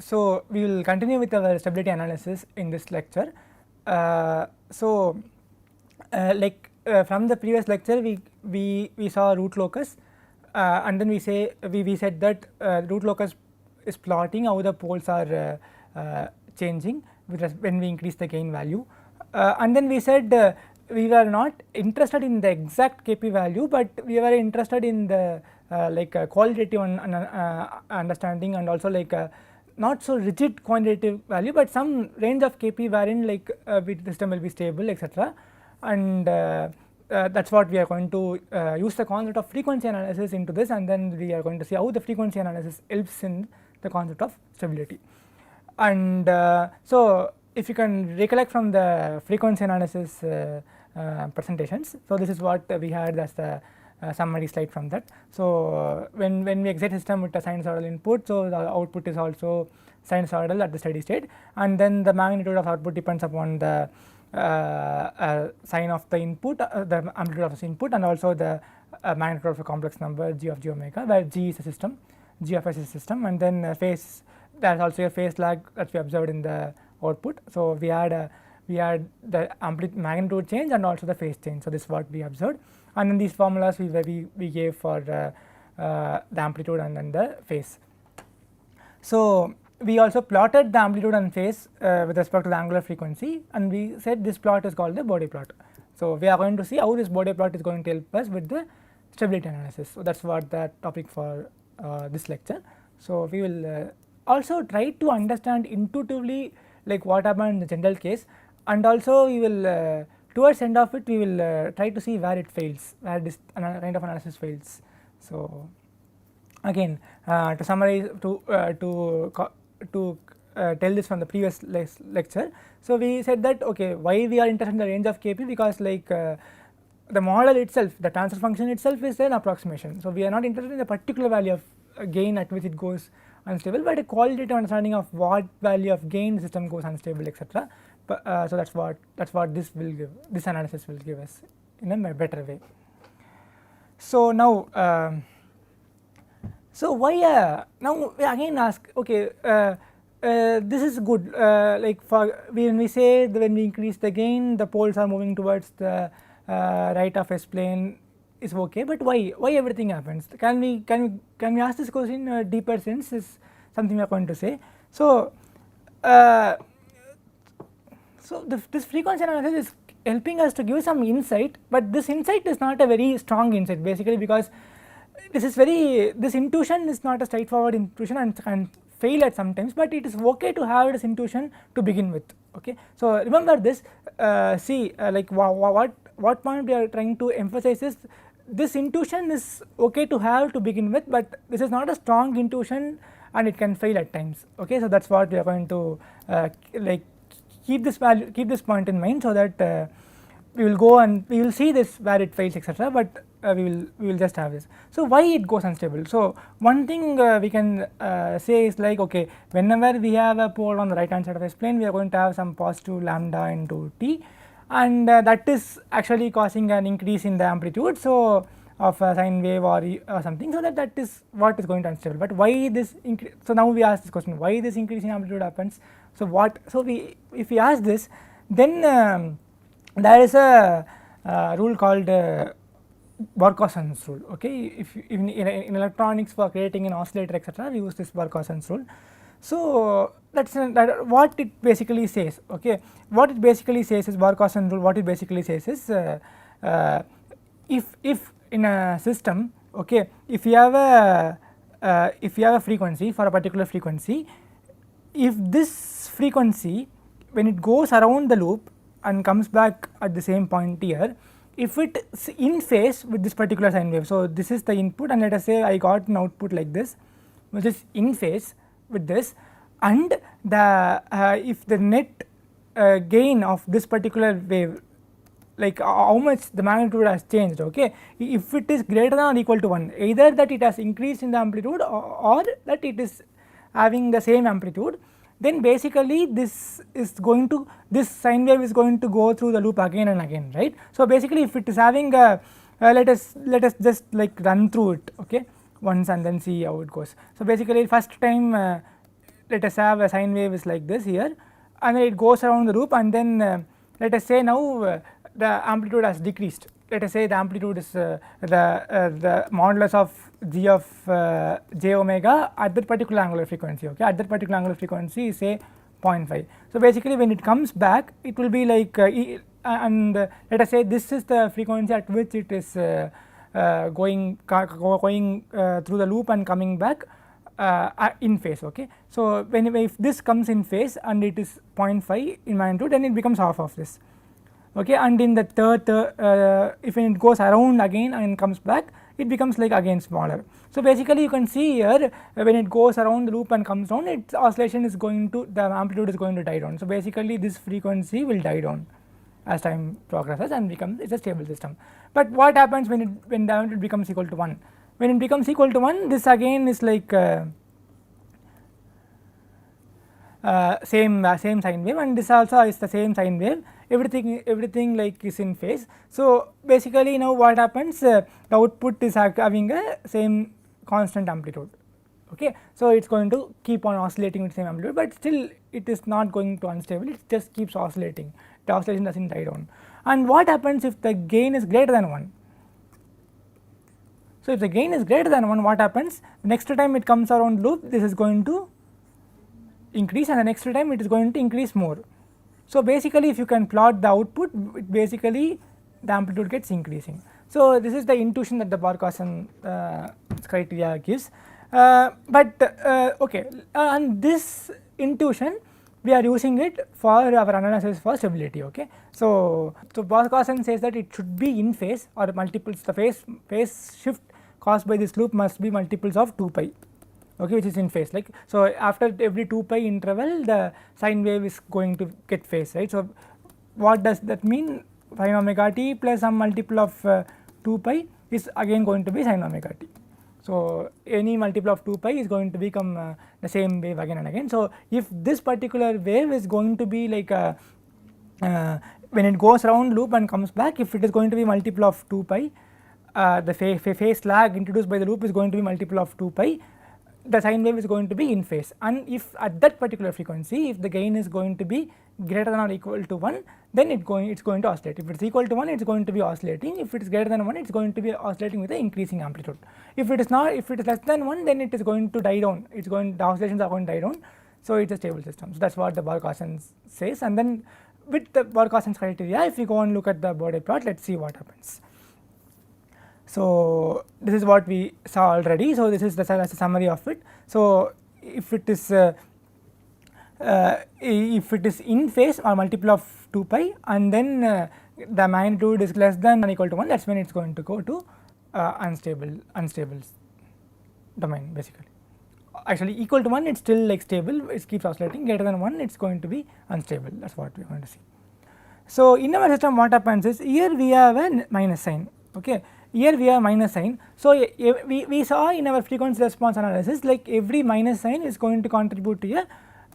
So we will continue with our stability analysis in this lecture. From the previous lecture we saw root locus, and then we said that root locus is plotting how the poles are changing when we increase the gain value, and then we said we were not interested in the exact Kp value, but we were interested in the qualitative understanding, and also not so rigid quantitative value, but some range of Kp wherein the system will be stable, etc. And that is what we are going to use the concept of frequency analysis into this, and then we are going to see how the frequency analysis helps in the concept of stability. And so if you can recollect from the frequency analysis presentations, so this is what we had as the summary slide from that. So when we excite system with a sinusoidal input, so the output is also sinusoidal at the steady state, and then the magnitude of output depends upon the sign of the input, the amplitude of the input, and also the magnitude of a complex number g of j omega, where g is a system, g of s is a system, and then phase, there is also a phase lag that we observed in the output. So we had the magnitude change and also the phase change. So this is what we observed, and then these formulas we gave for the amplitude and then the phase. So we also plotted the amplitude and phase with respect to the angular frequency, and we said this plot is called the Bode plot. So we are going to see how this Bode plot is going to help us with the stability analysis. So that is what the topic for this lecture. So we will also try to understand intuitively like what happened in the general case, and also we will towards end of it we will try to see where it fails, where this kind of analysis fails. So again to summarize, to tell this from the previous lecture. So we said that okay, why we are interested in the range of Kp, because the model itself, the transfer function itself is an approximation. So we are not interested in the particular value of gain at which it goes unstable, but a qualitative understanding of what value of gain the system goes unstable, etc. So that's what this will give, this analysis will give us in a better way. So now so why now we again ask, okay, this is good, like for when we say that when we increase the gain the poles are moving towards the right of S plane is okay, but why everything happens? Can we ask this question in a deeper sense, is something we are going to say. So this frequency analysis is helping us to give some insight, but this insight is not a very strong insight, basically because this intuition is not a straightforward intuition and can fail at sometimes, but it is okay to have this intuition to begin with. Okay, so remember this, see like what point we are trying to emphasize is this intuition is okay to have to begin with, but this is not a strong intuition and it can fail at times. Okay, so that is what we are going to like keep this point in mind, so that we will go and we will see this where it fails, etc. But we will just have this. So why it goes unstable? So one thing we can say is like, okay, whenever we have a pole on the right hand side of S plane, we are going to have some positive lambda into t, and that is actually causing an increase in the amplitude, so of a sine wave or something, so that is what is going to unstable. But why this increase? So now we ask this question, why this increase in amplitude happens? So what? So if we ask this, then there is a rule called Barkhausen's rule. Okay, if in electronics for creating an oscillator, etc., we use this Barkhausen's rule. So that's what it basically says. Okay, what it basically says is Barkhausen's rule. What it basically says is if in a system, okay, if you have a frequency for a particular frequency, if this frequency when it goes around the loop and comes back at the same point here, if it is in phase with this particular sine wave, so this is the input and let us say I got an output like this which is in phase with this, and the if the net gain of this particular wave, like how much the magnitude has changed, okay, if it is greater than or equal to 1, either that it has increased in the amplitude or that it is having the same amplitude, then basically this sine wave is going to go through the loop again and again, right. So basically if it is having a let us just like run through it, okay, once and then see how it goes. So basically first time let us have a sine wave is like this here, and then it goes around the loop, and then let us say now the amplitude has decreased. Let us say the amplitude is the modulus of g of j omega at that particular angular frequency. Okay, at that particular angular frequency is say 0.5. So basically when it comes back it will be like and let us say this is the frequency at which it is going through the loop and coming back in phase. Okay, so when if this comes in phase and it is 0.5 in magnitude, then it becomes half of this. Okay, and in the third if it goes around again and comes back, it becomes like again smaller. So basically you can see here when it goes around the loop and comes down, its oscillation is going to, the amplitude is going to die down. So basically this frequency will die down as time progresses and becomes, it's a stable system. But what happens when the amplitude becomes equal to 1? When it becomes equal to 1, this again is like same sine wave, and this also is the same sine wave. Everything like is in phase. So basically now what happens, the output is having a same constant amplitude. Okay, so it's going to keep on oscillating with same amplitude, but still it is not going to unstable, it just keeps oscillating, the oscillation doesn't die down. And what happens if the gain is greater than 1? So if the gain is greater than 1, what happens, next time it comes around loop, this is going to increase, and the next time it is going to increase more. So basically if you can plot the output, basically the amplitude gets increasing. So this is the intuition that the Barkhausen criteria gives. Okay, and this intuition we are using it for our analysis for stability. Okay, so Barkhausen says that it should be in phase or multiples, the phase shift caused by this loop must be multiples of 2 pi. Okay, which is in phase, like so after every 2 pi interval the sine wave is going to get phase, right. So what does that mean? Sin omega t plus some multiple of 2 pi is again going to be sin omega t. So any multiple of 2 pi is going to become the same wave again and again. So if this particular wave is going to be like when it goes around loop and comes back, if it is going to be multiple of 2 pi, the phase lag introduced by the loop is going to be multiple of 2 pi, the sine wave is going to be in phase. And if at that particular frequency, if the gain is going to be greater than or equal to 1, then it's going to oscillate. If it is equal to 1, it is going to be oscillating. If it is greater than 1, it is going to be oscillating with an increasing amplitude. If it is not, if it is less than 1, then it is going to die down. It's going, the oscillations are going to die down. So it's a stable system. So that's what the Barkhausen says. And then with the Barkhausen's criteria, if we go and look at the Bode plot, let's see what happens. So this is what we saw already. So this is the summary of it. So if it is in phase or multiple of 2 pi, and then the magnitude is less than or equal to 1, that's when it's going to go to unstable domain basically. Actually equal to 1, it's still like stable, it keeps oscillating. Greater than 1, it's going to be unstable. That's what we are going to see. So in our system what happens is, here we have a minus sign. Okay, here we have minus sign. So we saw in our frequency response analysis, like every minus sign is going to contribute to a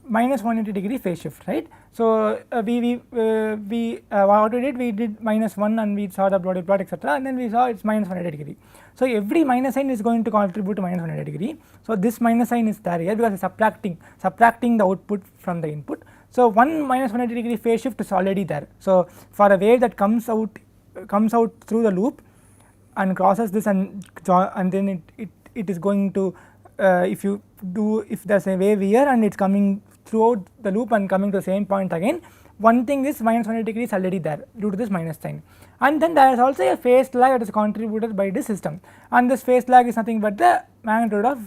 minus 180 degree phase shift, right. So what we did, we did minus 1 and we saw the Bode plot, etc., and then we saw it's minus 180 degree. So every minus sign is going to contribute to minus 180 degree. So this minus sign is there here because it's subtracting the output from the input. So one minus 180 degree phase shift is already there. So for a wave that comes out through the loop and crosses this and then it is going to if there's a wave here and it's coming throughout the loop and coming to the same point again, one thing is minus 180 degree is already there due to this minus sign. And then there is also a phase lag that is contributed by this system, and this phase lag is nothing but the magnitude of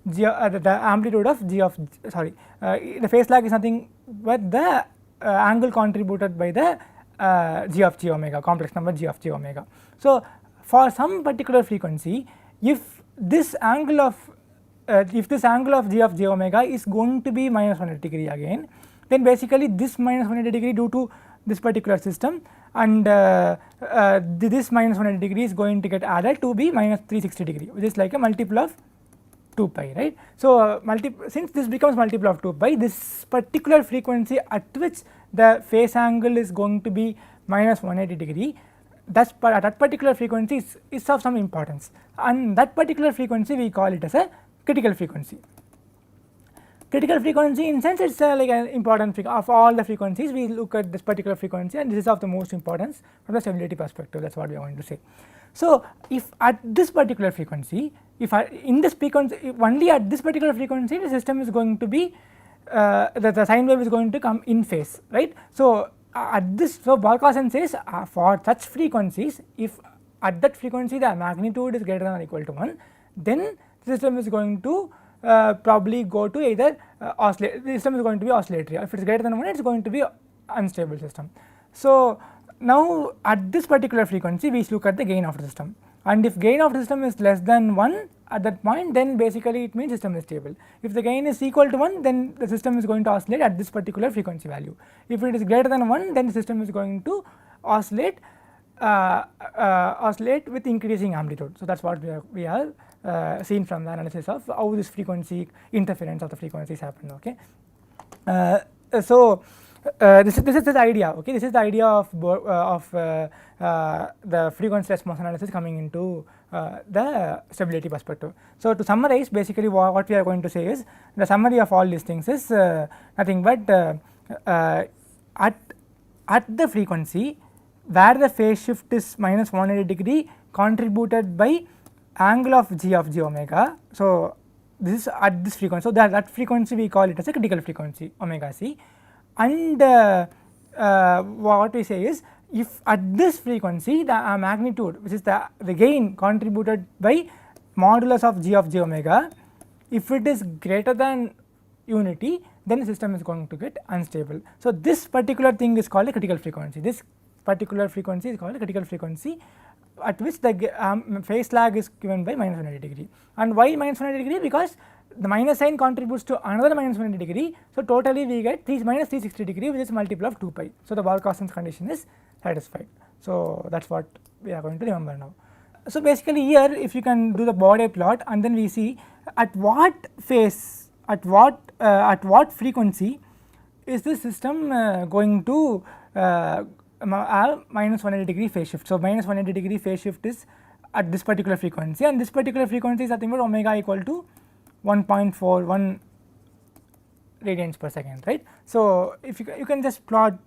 the amplitude of the phase lag is nothing but the angle contributed by the g of j omega, complex number g of j omega. So for some particular frequency, if this angle of g of j omega is going to be minus 180 degree again, then basically this minus 180 degree due to this particular system, and this minus 180 degree is going to get added to be minus 360 degree, which is like a multiple of 2 pi, right. So since this becomes multiple of 2 pi, this particular frequency at which the phase angle is going to be minus 180 degree, that particular frequency is of some importance, and that particular frequency we call it as a critical frequency. critical frequency in sense it's like an important of all the frequencies we look at this particular frequency, and this is of the most importance from the stability perspective, that is what we are going to say. So, if at this particular frequency, if in this frequency, if only at this particular frequency the system is going to be the sine wave is going to come in phase, right. So, at this, so Barkhausen says for such frequencies, if at that frequency the magnitude is greater than or equal to 1, then the system is going to probably go to either the system is going to be oscillatory. If it is greater than 1, it is going to be unstable system. So, now at this particular frequency we look at the gain of the system, and if gain of the system is less than 1 at that point, then basically it means system is stable. If the gain is equal to 1, then the system is going to oscillate at this particular frequency value. If it is greater than 1, then the system is going to oscillate oscillate with increasing amplitude. So, that is what we are seen from the analysis of how this frequency interference of the frequencies happen. Okay. So, this is the idea. Okay, this is the idea of the frequency response analysis coming into the stability perspective. So, to summarize, basically what we are going to say is the summary of all these things is nothing but at the frequency where the phase shift is minus 180 degree contributed by angle of g omega. So, this is at this frequency. So, that frequency we call it as a critical frequency omega c, and what we say is if at this frequency the magnitude, which is the gain contributed by modulus of g omega, if it is greater than unity, then the system is going to get unstable. So, this particular thing is called a critical frequency. This particular frequency is called a critical frequency at which the phase lag is given by minus 180 degree. And why minus 180 degree? Because the minus sign contributes to another minus 180 degree. So, totally we get minus 360 degree, which is multiple of 2 pi. So, the Barkhausen's condition is satisfied. So, that is what we are going to remember now. So, basically here if you can do the body plot, and then we see at what phase, at what frequency is this system going to minus 180 degree phase shift. So, minus 180 degree phase shift is at this particular frequency, and this particular frequency is nothing but omega equal to 1.41 radians per second, right. So, if you can just plot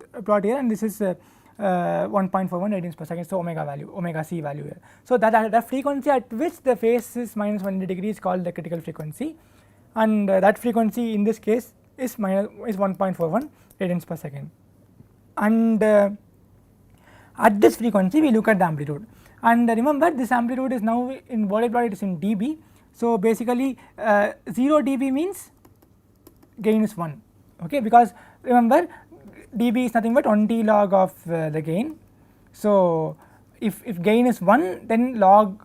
here, and this is 1.41 radians per second. So, omega c value here. So, that the frequency at which the phase is minus 180 degree is called the critical frequency, and that frequency in this case is 1.41 radians per second. And at this frequency we look at the amplitude, and remember this amplitude is now in body plot, it is in dB. So, basically 0 dB means gain is 1, okay, because remember dB is nothing but 20 log of the gain. So, if gain is 1, then log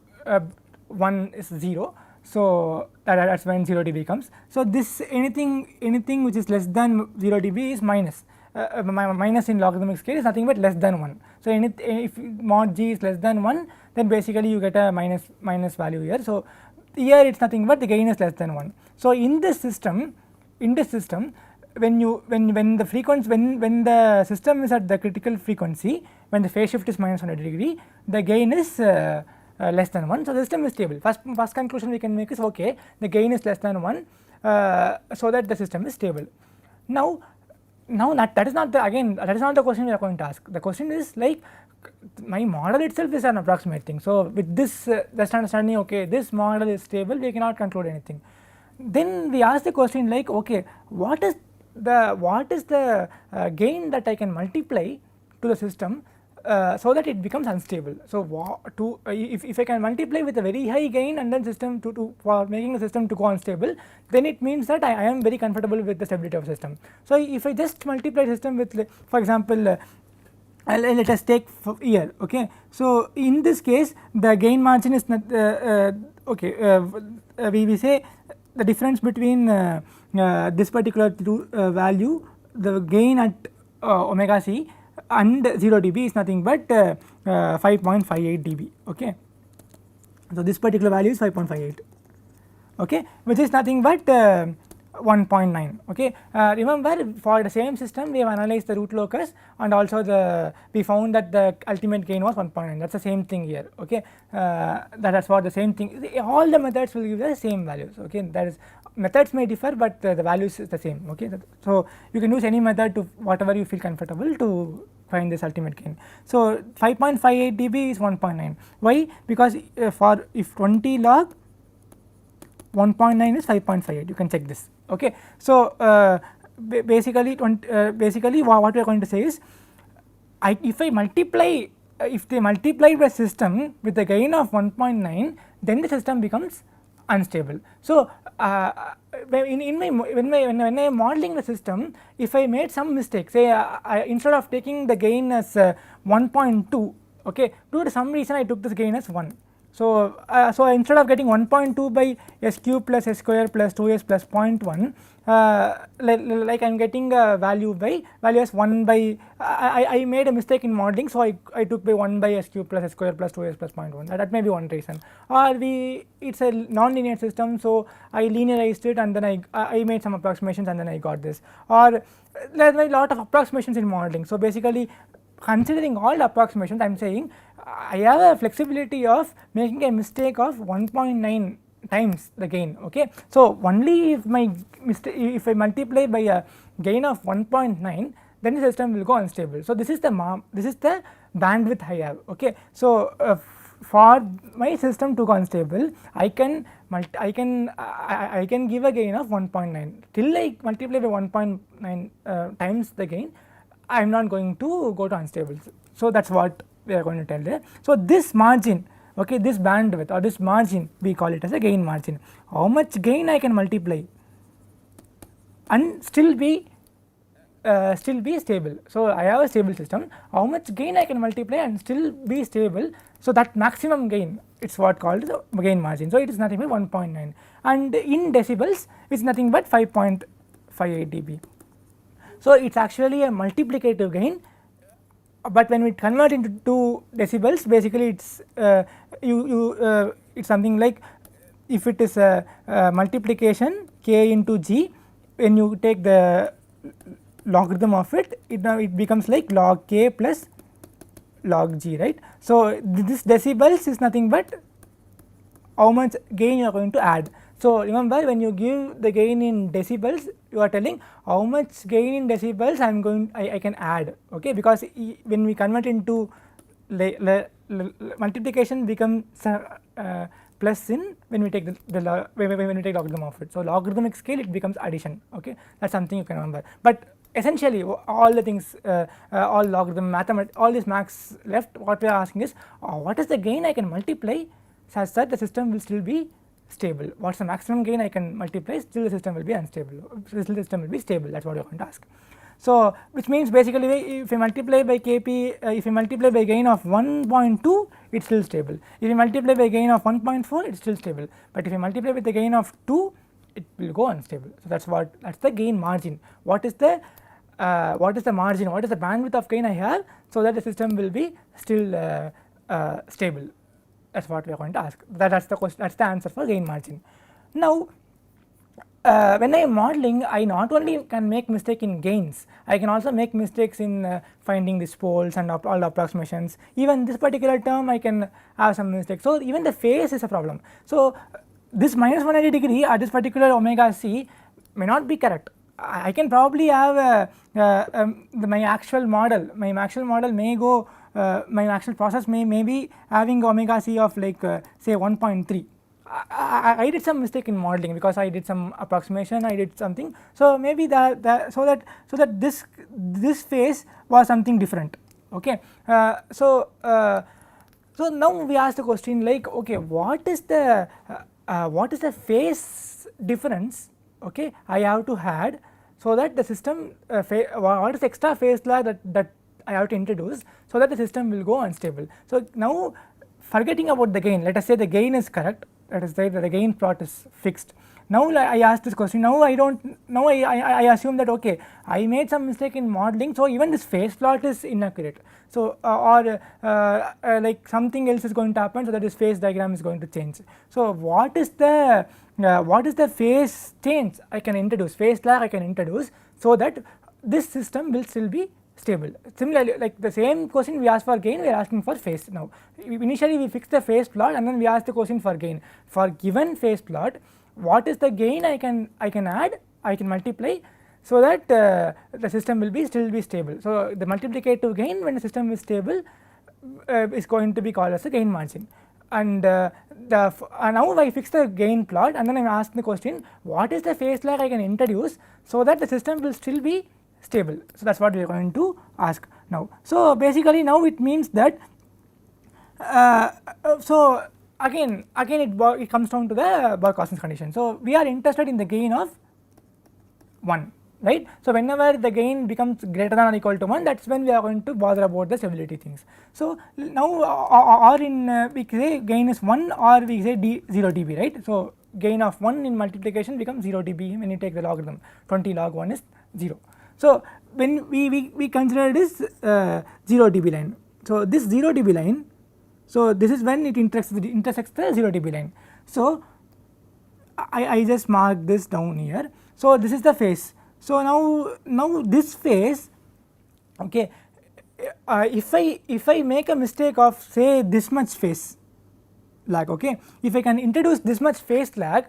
1 is 0. So, that is when 0 dB comes. So, this anything which is less than 0 dB is minus. Minus in logarithmic scale is nothing but less than 1. So, if mod g is less than 1, then basically you get a minus value here. So, here it is nothing but the gain is less than 1. So, in this system when the frequency when the system is at the critical frequency, when the phase shift is minus 180 degree, the gain is less than 1. So, the system is stable. First conclusion we can make is okay, the gain is less than 1, so that the system is stable. Now that is not the question we are going to ask. The question is like my model itself is an approximate thing. So, with this just understanding, okay, this model is stable, we cannot conclude anything. Then we ask the question like, okay, what is the gain that I can multiply to the system so that it becomes unstable. So, if I can multiply with a very high gain and then system for making the system to go unstable, then it means that I am very comfortable with the stability of the system. So, if I just multiply system with, for example, let us take here, okay. So, in this case the gain margin is not okay, we say the difference between this particular value, the gain at omega c and 0 dB is nothing but 5.58 dB, okay. So, this particular value is 5.58, okay, which is nothing but 1.9, okay. Remember for the same system we have analyzed the root locus, and also we found that the ultimate gain was 1.9, that is the same thing here, okay. That is for the same thing, all the methods will give the same values, okay. That is methods may differ, but the values is the same. Okay, so you can use any method to whatever you feel comfortable to find this ultimate gain. So 5.58 dB is 1.9. Why? Because for if 20 log 1.9 is 5.58, you can check this. Okay, so basically what we are going to say is, if I multiply if they multiply the system with a gain of 1.9, then the system becomes unstable. So when I am modeling the system, if I made some mistake, say instead of taking the gain as 1.2, okay, due to some reason I took this gain as 1. So instead of getting 1.2 by s cube plus s square plus 2s plus 0.1, like I am getting a value as 1 by, I made a mistake in modeling, so I took by 1 by s cube plus s square plus 2s plus 0.1. That may be one reason. Or it's a non-linear system, so I linearized it and then I made some approximations and then I got this. Or there are a lot of approximations in modeling. So basically, considering all the approximations, I am saying I have a flexibility of making a mistake of 1.9 times the gain. Okay, so only if if I multiply by a gain of 1.9, then the system will go unstable. So this is the bandwidth I have. Okay, so for my system to go unstable, I can give a gain of 1.9 till I multiply by 1.9 times the gain. I am not going to go to unstable. So that is what we are going to tell there. So this margin, okay, this bandwidth or this margin, we call it as a gain margin. How much gain I can multiply and still be stable. So I have a stable system. How much gain I can multiply and still be stable? So that maximum gain, it's what called the gain margin. So it is nothing but 1.9, and in decibels it's nothing but 5.58 dB. So it's actually a multiplicative gain, but when we convert into 2 decibels, basically it's it's something like, if it is a multiplication k into g, when you take the logarithm of it, now it becomes like log k plus log g, right. So this decibels is nothing but how much gain you are going to add. So remember, when you give the gain in decibels, you are telling how much gain in decibels I can add. Okay, because when we convert into multiplication becomes plus in when we take when we take logarithm of it. So logarithmic scale, it becomes addition. Okay, that is something you can remember. But essentially all the things, all logarithm, mathematics, all these maths left, what we are asking is what is the gain I can multiply such that the system will still be stable. What is the maximum gain I can multiply, still the system will be unstable, still the system will be stable. That is what you are going to ask. So which means basically, if I multiply by Kp, if I multiply by gain of 1.2, it is still stable. If I multiply by gain of 1.4, it is still stable, but if I multiply with the gain of 2, it will go unstable. So that is the gain margin. What is the margin, what is the bandwidth of gain I have, so that the system will be still stable. That is what we are going to ask. That is the question, that is the answer for gain margin. Now when I am modeling, I not only can make mistake in gains, I can also make mistakes in finding these poles and all the approximations. Even this particular term I can have some mistakes. So even the phase is a problem. So this minus 180 degree at this particular omega c may not be correct. I can probably have my actual model may go, my actual process may be having omega c of like say 1.3. I did some mistake in modeling because I did some approximation, I did something. So maybe so that this phase was something different. Okay, so now we ask the question like, okay, what is the phase difference, okay, I have to add so that the system what is extra phase lag that I have to introduce so that the system will go unstable. So now, forgetting about the gain, let us say the gain is correct, let us say that the gain plot is fixed. Now I ask this question, now I assume that okay, I made some mistake in modeling, so even this phase plot is inaccurate. So like something else is going to happen, so that this phase diagram is going to change. So what is the phase change I can introduce, phase lag I can introduce, so that this system will still be stable. Similarly, like the same question we asked for gain, we are asking for phase now. Initially we fix the phase plot and then we ask the question for gain. For given phase plot, what is the gain I can add, I can multiply, so that the system will still be stable. So the multiplicative gain when the system is stable is going to be called as a gain margin. And now I fix the gain plot, and then I am asking the question, what is the phase lag I can introduce so that the system will still be stable. So that is what we are going to ask now. So basically now it means that so again it comes down to the Barkhausen's condition. So we are interested in the gain of 1, right. So whenever the gain becomes greater than or equal to 1, that is when we are going to bother about the stability things. So now or in we say gain is 1 or we say 0 dB, right. So gain of 1 in multiplication becomes 0 dB when you take the logarithm, 20 log 1 is 0. So when we consider this 0 dB line. So this 0 dB line, so this is when it intersects the 0 dB line. So I just mark this down here. So this is the phase. So now this phase, okay, if I make a mistake of say this much phase lag, okay, if I can introduce this much phase lag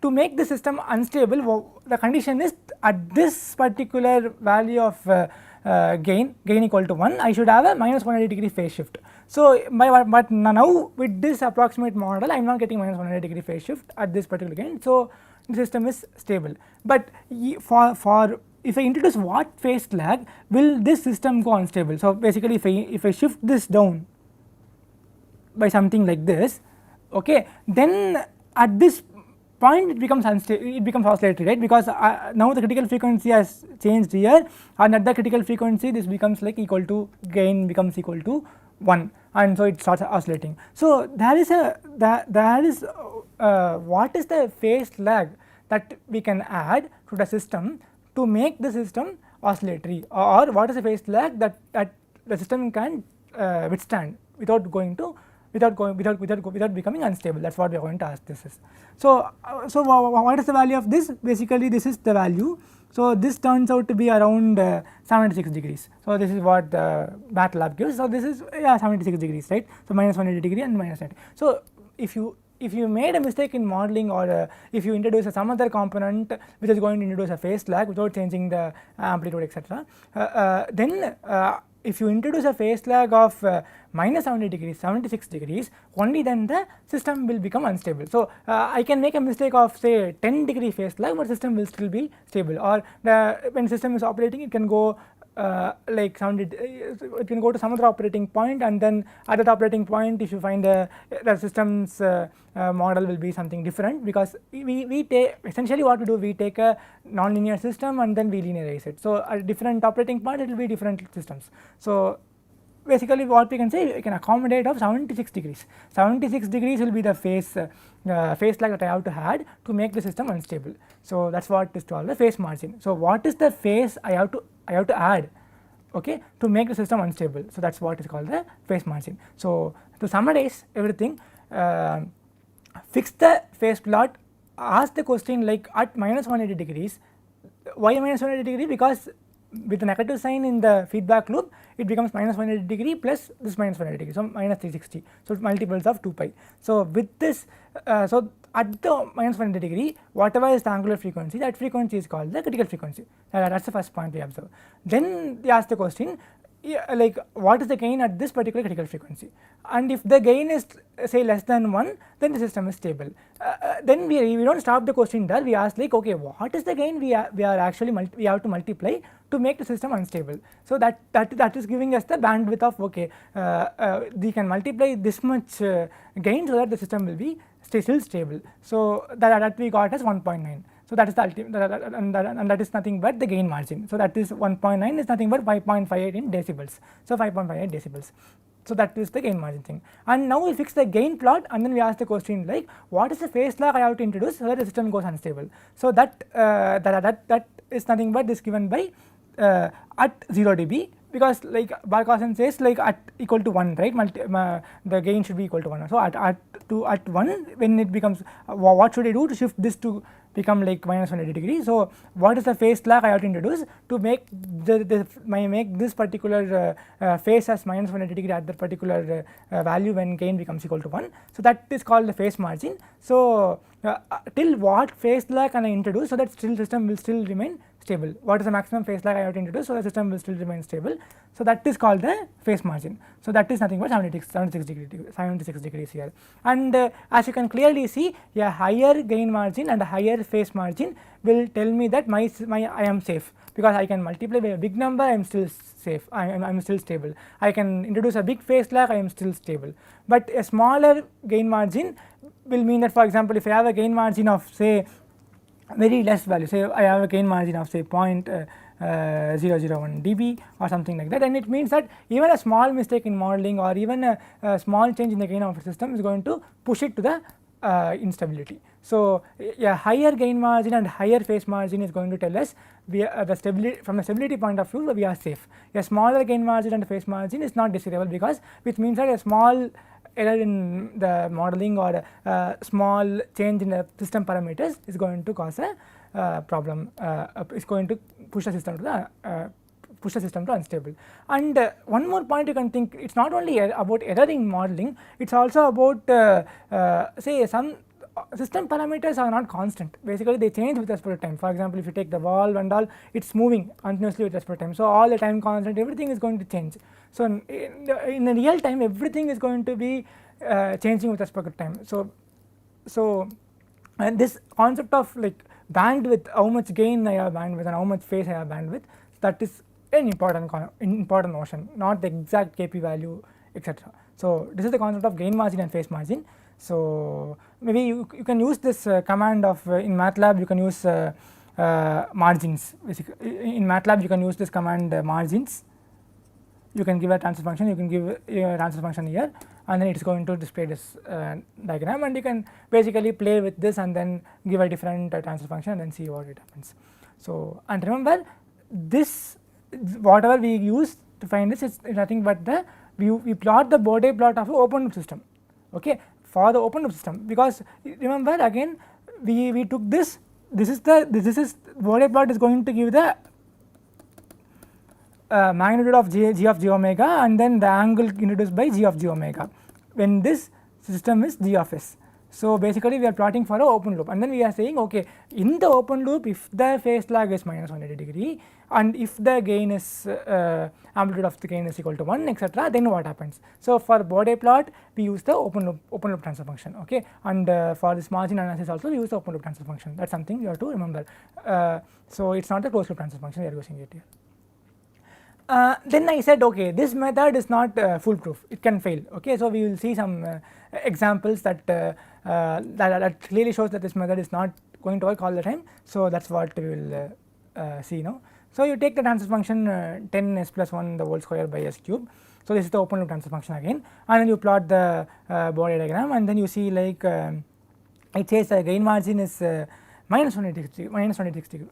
to make the system unstable, the condition is at this particular value of gain equal to 1, I should have a minus 180 degree phase shift. So but now with this approximate model I am not getting minus 180 degree phase shift at this particular gain. So the system is stable, but for if I introduce what phase lag, will this system go unstable. So basically if I shift this down by something like this, okay, then at this point it becomes unstable, it becomes oscillatory, right, because now the critical frequency has changed here, and at the critical frequency this becomes like equal to gain becomes equal to 1, and so it starts oscillating. So there is what is the phase lag that we can add to the system to make the system oscillatory, or what is the phase lag that the system can withstand without becoming unstable. That is what we are going to ask this is. So what is the value of this? Basically this is the value. So this turns out to be around 76 degrees. So this is what the MATLAB gives. So this is 76 degrees, right. So minus 180 degree and minus 90. So if you made a mistake in modeling, or if you introduce some other component which is going to introduce a phase lag without changing the amplitude, etc., then if you introduce a phase lag of minus 70 degrees, 76 degrees, only then the system will become unstable. So I can make a mistake of say 10 degree phase lag, but system will still be stable, or when system is operating it can go like it can go to some other operating point, and then at that operating point if you find the system's model will be something different, because we take essentially what we do, we take a nonlinear system and then we linearize it. So at different operating point it will be different systems. So basically what we can say, we can accommodate of 76 degrees. 76 degrees will be the phase lag that I have to add to make the system unstable. So that is what is called the phase margin. So what is the phase I have to add, okay, to make the system unstable. So that is what is called the phase margin. So to summarize everything, fix the phase plot, ask the question like at minus 180 degrees, why minus 180 degree? Because with the negative sign in the feedback loop it becomes minus 180 degree plus this minus 180 degree, so minus 360, so it's multiples of 2 pi. So with this so at the minus 180 degree whatever is the angular frequency, that frequency is called the critical frequency. That is the first point we observe. Then they ask the question, like what is the gain at this particular critical frequency, and if the gain is say less than 1, then the system is stable. Then we do not stop the question there, we ask like, okay, what is the gain we have to multiply to make the system unstable. So that is giving us the bandwidth of, okay, we can multiply this much gain so that the system will be still stable. So that we got as 1.9. So that is the ultimate, and that is nothing but the gain margin. So that is 1.9 is nothing but 5.58 in decibels. So 5.58 decibels. So that is the gain margin thing. And now we fix the gain plot, and then we ask the question like, what is the phase lag I have to introduce so that the system goes unstable. So that is nothing but this given by at 0 dB, because like Barkhausen says like at equal to 1, right, the gain should be equal to 1. So at 1 when it becomes, what should I do to shift this to become like minus 180 degree. So what is the phase lag I have to introduce to make make this particular phase as minus 180 degree at that particular value when gain becomes equal to 1. So that is called the phase margin. So till what phase lag can I introduce so that still system will still remain stable. What is the maximum phase lag I have to introduce so the system will still remain stable. So that is called the phase margin. So that is nothing but 76 degrees here. And as you can clearly see, a higher gain margin and a higher phase margin will tell me that I am safe, because I can multiply by a big number, I am still safe, I am still stable. I can introduce a big phase lag, I am still stable. But a smaller gain margin will mean that, for example, if I have a gain margin of say very less value, say I have a gain margin of say 0.001 dB or something like that, and it means that even a small mistake in modeling or even a small change in the gain of a system is going to push it to the instability. So a higher gain margin and higher phase margin is going to tell us the stability, from the stability point of view we are safe. A smaller gain margin and phase margin is not desirable, because which means that a small error in the modeling or a small change in the system parameters is going to cause a problem, is going to push the system to unstable. And one more point you can think, it is not only about error in modeling, it is also about say some system parameters are not constant, basically they change with respect to time. For example, if you take the valve and all, it is moving continuously with respect to time, so all the time constant, everything is going to change. So in the real time everything is going to be changing with respect to time. So and this concept of like bandwidth, how much gain I have bandwidth and how much phase I have bandwidth, that is an important notion, not the exact Kp value, etc. So this is the concept of gain margin and phase margin. So maybe you can use this command of in MATLAB, you can use margins. Basically in MATLAB you can use this command margins. You can give a transfer function, you can give a transfer function here, and then it is going to display this diagram, and you can basically play with this and then give a different transfer function and then see what it happens. So and remember, this whatever we use to find this is nothing but we plot the Bode plot of an open loop system, okay, for the open loop system, because remember again we took this is Bode plot is going to give the magnitude of g of j omega and then the angle introduced by g of j omega when this system is g of s. So basically we are plotting for an open loop, and then we are saying, okay, in the open loop if the phase lag is minus 180 degree and if the gain is amplitude of the gain is equal to 1, etc., then what happens. So for Bode plot we use the open loop transfer function, okay, and for this margin analysis also we use the open loop transfer function. That is something you have to remember. So it is not a closed loop transfer function we are using it here. Then I said, okay, this method is not foolproof, it can fail, okay. So we will see some examples that clearly shows that this method is not going to work all the time. So that is what we will see now. So you take the transfer function 10s plus 1 the whole square by s cube. So this is the open loop transfer function again, and then you plot the Bode diagram, and then you see like it says the gain margin is minus 180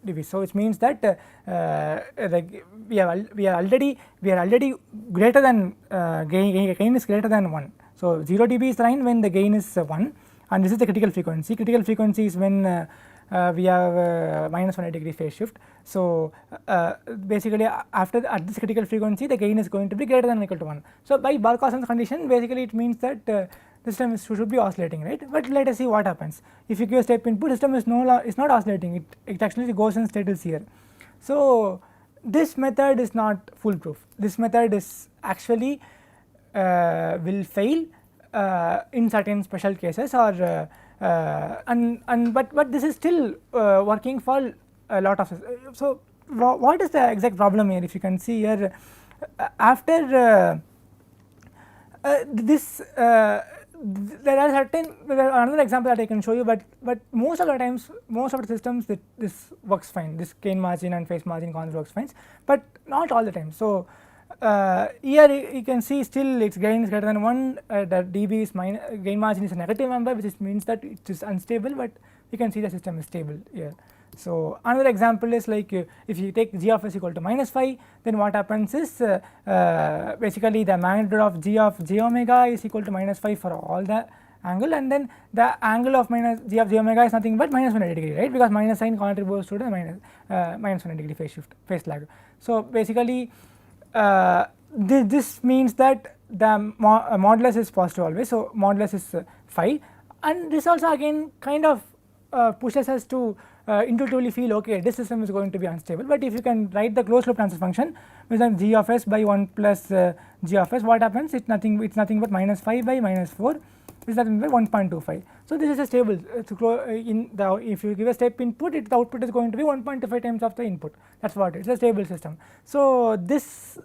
degrees. So it means that like we are already greater than gain is greater than 1. So 0 dB is the line when the gain is 1, and this is the critical frequency. Critical frequency is when we have minus 180 degree phase shift. So basically at this critical frequency the gain is going to be greater than or equal to 1. So by Barkhausen's condition, basically it means that the system should be oscillating, right? But let us see what happens. If you give a step input, system is not oscillating, it actually goes and settles here. So this method is not foolproof. This method is actually will fail in certain special cases, or but this is still working for a lot of. So what is the exact problem here? If you can see here, after this there are another example that I can show you, but most of the times, most of the systems this works fine, this gain margin and phase margin concept works fine, but not all the time. So here you can see still its gain is greater than 1, the dB is gain margin is a negative number, which means that it is unstable, but you can see the system is stable here. So another example is like if you take g of s equal to minus phi, then what happens is basically the magnitude of g of j omega is equal to minus phi for all the angle, and then the angle of minus g of j omega is nothing but minus 180 degree, right, because minus sign contributes to the minus 180 degree phase lag. So basically this means that the modulus is positive always, so modulus is phi, and this also again kind of pushes us to intuitively feel okay, this system is going to be unstable. But if you can write the closed loop transfer function with then g of s by 1 plus g of s, what happens? It's nothing but minus 5 by minus 4, is nothing but 1.25. So this is a stable. In the, if you give a step input, the output is going to be 1.25 times of the input. That's what it's a stable system. So this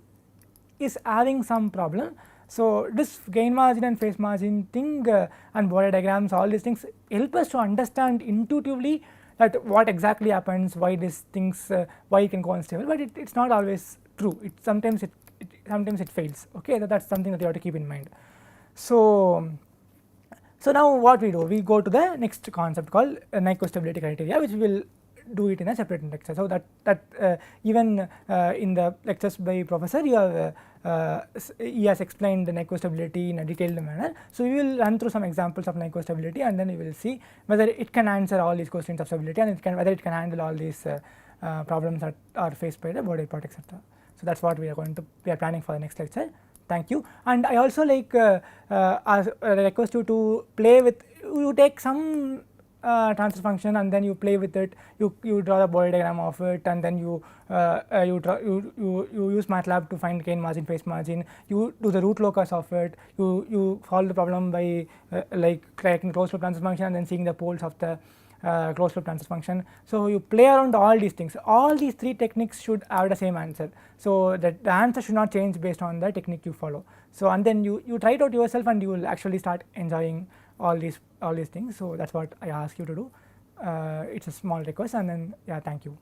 is having some problem. So this gain margin and phase margin thing and Borel diagrams, all these things help us to understand intuitively that what exactly happens, why these things, why it can go unstable, but it's not always true. Sometimes it fails. Okay, that's something that you have to keep in mind. So now what we do, we go to the next concept called Nyquist stability criteria, which we will do it in a separate lecture. So that even in the lectures by professor, he has explained the Nyquist stability in a detailed manner. So we will run through some examples of Nyquist stability, and then we will see whether it can answer all these questions of stability, and whether it can handle all these problems that are faced by the body part, etc. So that's what we are planning for the next lecture. Thank you. And I also request you to play with, you take some transfer function and then you play with it, you draw the Borel diagram of it, and then you use MATLAB to find gain margin, phase margin, you do the root locus of it, you solve the problem by creating closed loop transfer function and then seeing the poles of the closed loop transfer function. So you play around all these things. All these three techniques should have the same answer, so that the answer should not change based on the technique you follow. So and then you try it out yourself, and you will actually start enjoying all these things. So that's what I ask you to do. It's a small request, and then thank you.